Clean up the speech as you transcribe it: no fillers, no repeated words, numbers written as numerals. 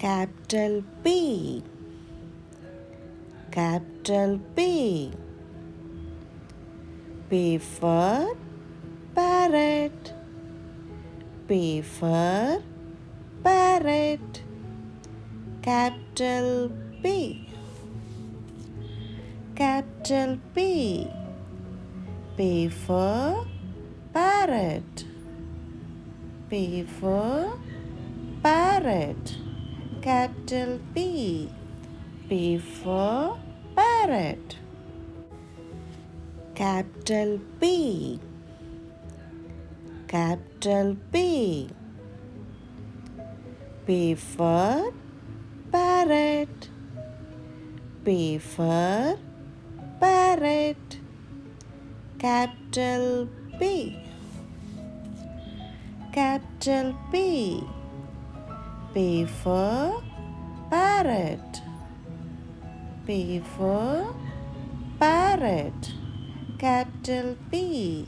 capital P, capital P. P for parrot, P for parrot, capital P, capital P. P for parrot, P for parrot, capital P, P for parrot. Capital P, capital P. P for parrot, P for parrot, capital P, capital P. P for parrot, P for parrot, capital P.